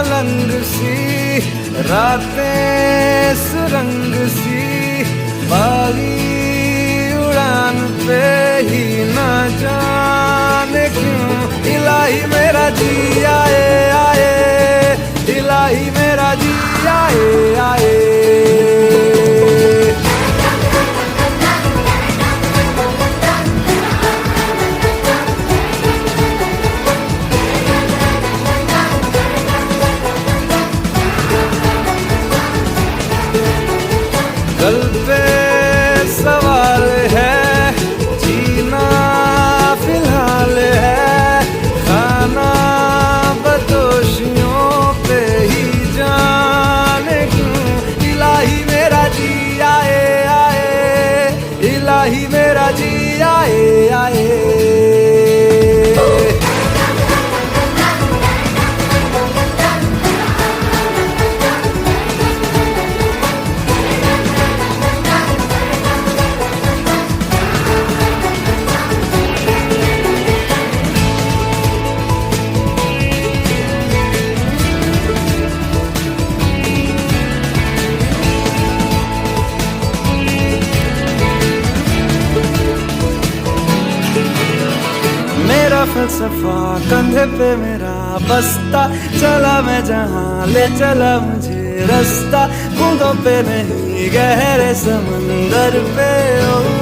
मलंग सी, रातें सुरंग सी, बागी उड़ान पे ही ना जाने क्यों इलाही मेरा जी आए आए, इलाही मेरा जी आए आए। कल पे सवाल है, जीना फिलहाल है, खाना बदोशियों पे ही जाने क्यों इलाही मेरा जी आए आए, इलाही मेरा जी आए आए। मेरा फलसफा कंधे पे मेरा बस्ता, चला मैं जहाँ ले चला मुझे रास्ता, बूंदों पे नहीं गहरे समंदर पे ओ